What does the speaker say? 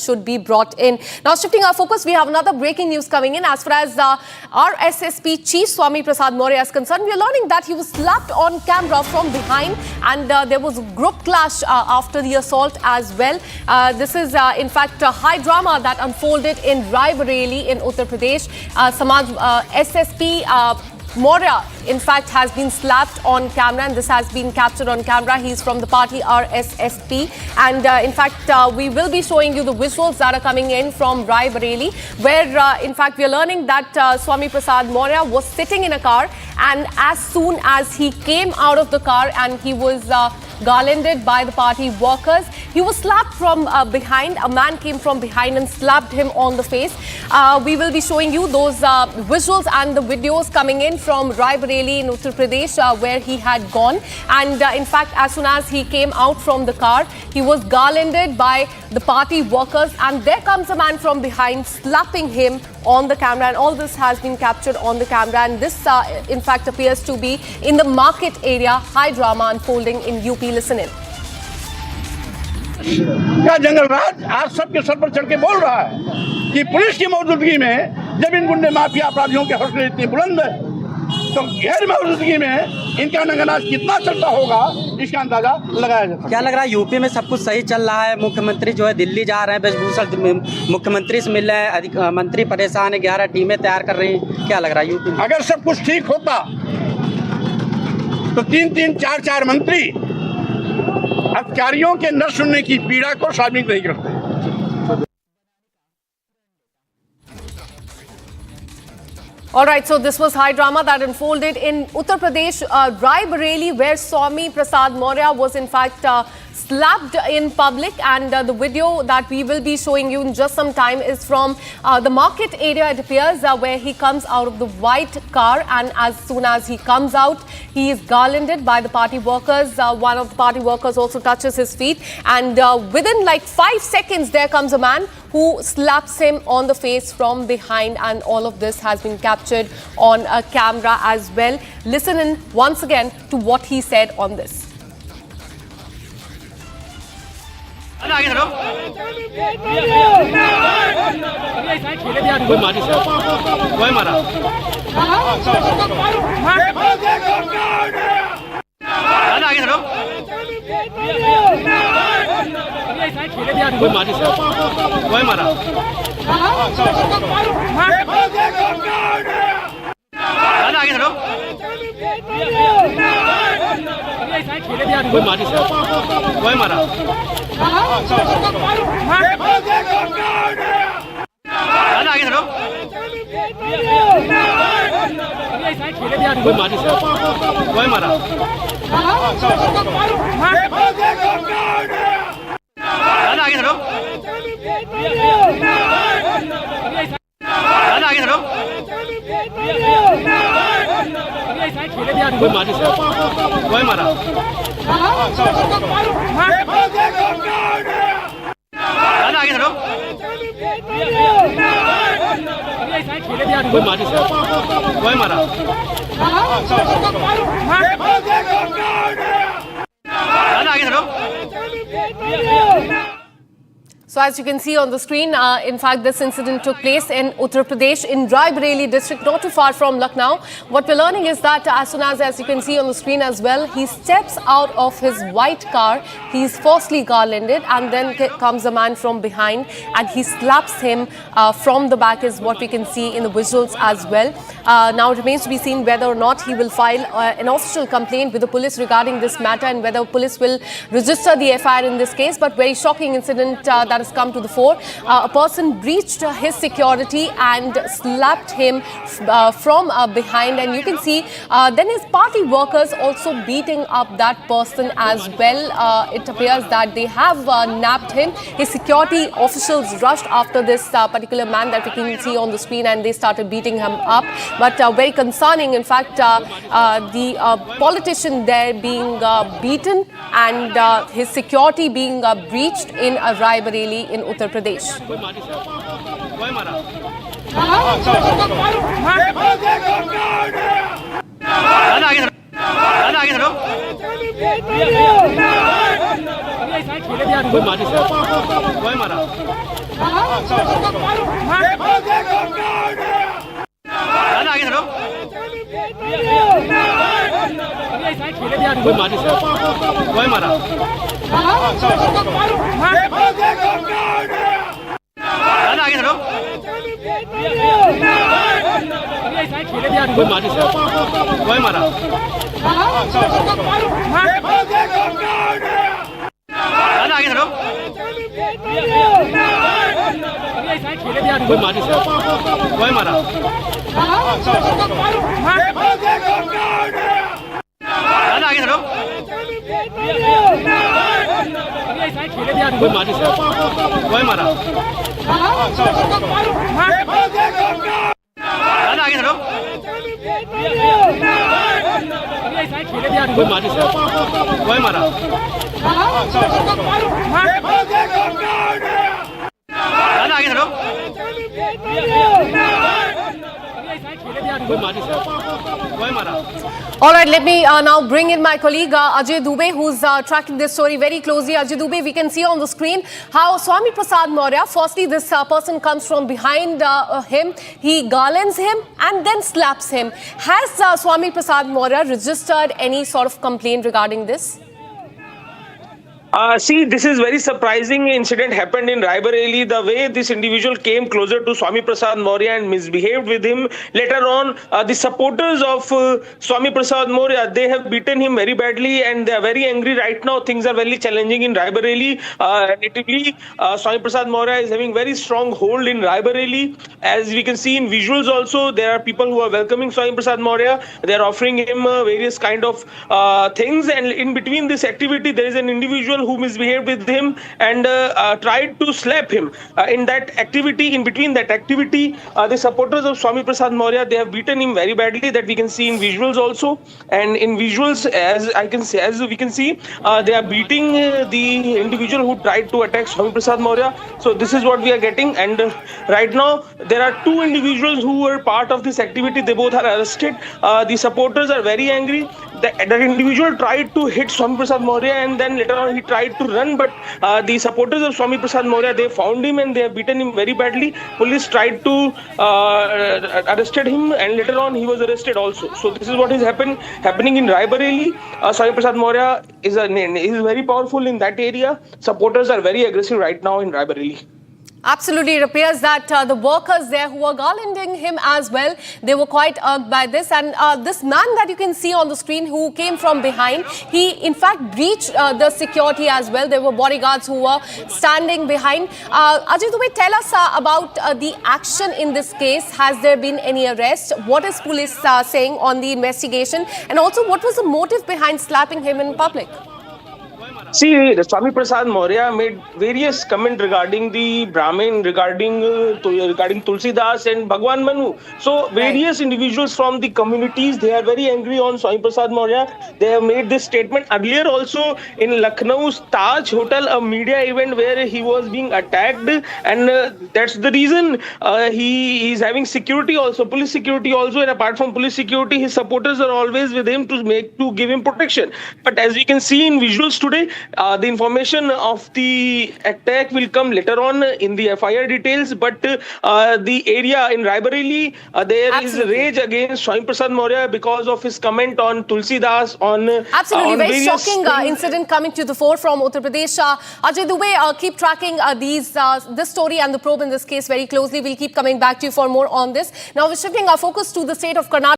should be brought in. Now, shifting our focus, we have another breaking news coming in. As far as our SSP Chief Swami Prasad Maurya is concerned, we are learning that he was slapped on camera from behind, and there was a group clash after the assault as well. This is, in fact, a high drama that unfolded in Rai Bareli in Uttar Pradesh. SSP Maurya, in fact, has been slapped on camera, and this has been captured on camera. He's from the party RSSP, and in fact, we will be showing you the visuals that are coming in from Rai Bareli, where in fact we are learning that Swami Prasad Maurya was sitting in a car, and as soon as he came out of the car and he was garlanded by the party workers, he was slapped from behind. A man came from behind and slapped him on the face. We will be showing you those visuals and the videos coming in from Rai Bareli in Uttar Pradesh, where he had gone. And in fact, as soon as he came out from the car, he was garlanded by the party workers, and there comes a man from behind slapping him on the camera, and all this has been captured on the camera. And this in fact appears to be in the market area. High drama unfolding in UP. Listen in. क्या जंगल राज आज सबके sir पर चढ़ के बोल रहा है कि पुलिस की मौजूदगी में जब इन गुंडे माफिया अपराधियों के हौसले इतने बुलंद है, तो गैर मौजूदगी में इनका नंगनाच कितना चलता होगा, इसका अंदाजा लगाया जा सकता है। क्या लग रहा है यूपी में सब कुछ सही चल रहा है? मुख्यमंत्री जो है दिल्ली जा रहे हैं, वेशभूषा मुख्यमंत्री से मिल रहे हैं, मंत्री परेशान है, 11 टीमें तैयार कर रही हैं। क्या लग रहा है यूपी में? अगर सब कुछ ठीक होता तो 3-3, 4-4 मंत्री अधिकारियों के न सुनने की पीड़ा को सार्वजनिक नहीं करते। All right, so this was high drama that unfolded in Uttar Pradesh, Rai Bareli, where Swami Prasad Maurya was in fact slapped in public, and the video that we will be showing you in just some time is from the market area, it appears, where he comes out of the white car, and as soon as he comes out, he is garlanded by the party workers. One of the party workers also touches his feet, and within like 5 seconds there comes a man who slaps him on the face from behind, and all of this has been captured on a camera as well. Listen in once again to what he said on this. आगे धरो कोई मारी कोई मारा आगे धरो कोई मारी कोई मारा आगे धरो कोई मारी कोई मारा आगे धरो कोई मारी कोई मारा आगे धरो आगे धरो कोई मारी कोई मारा आगे धरो कोई मारी कोई मारा आगे धरो। So as you can see on the screen, in fact, this incident took place in Uttar Pradesh in Rai Bareli district, not too far from Lucknow. What we're learning is that as soon as you can see on the screen as well, he steps out of his white car, he's falsely garlanded, and then comes a man from behind and he slaps him from the back, is what we can see in the visuals as well. Now it remains to be seen whether or not he will file an official complaint with the police regarding this matter, and whether police will register the FIR in this case. But very shocking incident that has come to the fore. A person breached his security and slapped him from behind, and you can see then his party workers also beating up that person as well. It appears that they have nabbed him. His security officials rushed after this particular man that we can see on the screen, and they started beating him up. But very concerning, in fact, the politician there being beaten and his security being breached in Rai Bareli in Uttar Pradesh. कोई मारा दादा आगे चलो कोई मारी sir कोई मारा दादा आगे चलो कोई मारी सर कोई मारा दादा आगे चलो कोई मारी सर कोई मारा दादा आगे चलो कोई मारी सर कोई मारा दादा आगे चलो कोई मारी सर कोई मारा दादा आगे चलो कोई मारी सर कोई मारा All right, let me now bring in my colleague Ajay Dubey, who's tracking this story very closely. Ajay Dubey, we can see on the screen how Swami Prasad Maurya, firstly this person comes from behind him, he garlands him and then slaps him. Has Swami Prasad Maurya registered any sort of complaint regarding this? See, this is very surprising incident happened in Raebareli. The way this individual came closer to Swami Prasad Maurya and misbehaved with him. Later on, the supporters of Swami Prasad Maurya, they have beaten him very badly and they are very angry right now. Things are very challenging in Raebareli. Natively, Swami Prasad Maurya is having very strong hold in Raebareli. As we can see in visuals also, there are people who are welcoming Swami Prasad Maurya. They are offering him various kind of things, and in between this activity, there is an individual who misbehaved with him and tried to slap him. In between that activity, the supporters of Swami Prasad Maurya, they have beaten him very badly, that we can see in visuals also. And in visuals, as we can see, they are beating the individual who tried to attack Swami Prasad Maurya. So this is what we are getting. And right now, there are two individuals who were part of this activity. They both are arrested. The supporters are very angry. That individual tried to hit Swami Prasad Maurya and then later on he tried to run, but the supporters of Swami Prasad Maurya, they found him and they have beaten him very badly. Police tried to arrested him and later on he was arrested also. So this is what is happening in Raebareli. Swami Prasad Maurya is very powerful in that area. Supporters are very aggressive right now in Raebareli. Absolutely, it appears that the workers there who were garlanding him as well, they were quite irked by this. And this man that you can see on the screen who came from behind, he in fact breached the security as well. There were bodyguards who were standing behind. Ajay Dubey, tell us about the action in this case. Has there been any arrest? What is police saying on the investigation? And also, what was the motive behind slapping him in public? See, Swami Prasad Maurya made various comments regarding the Brahmin, regarding Tulsidas and Bhagwan Manu. So various individuals from the communities, they are very angry on Swami Prasad Maurya. They have made this statement earlier also in Lucknow's Taj Hotel, a media event where he was being attacked, and that's the reason he is having security also, police security also, and apart from police security, his supporters are always with him to give him protection. But as we can see in visuals today, the information of the attack will come later on in the FIR details, but the area in Raebareli, there is rage against Swami Prasad Maurya because of his comment on Tulsidas, on Absolutely, on very shocking incident coming to the fore from Uttar Pradesh. Ajay Dubey, keep tracking this story and the probe in this case very closely. We'll keep coming back to you for more on this. Now we're shifting our focus to the state of Karnataka.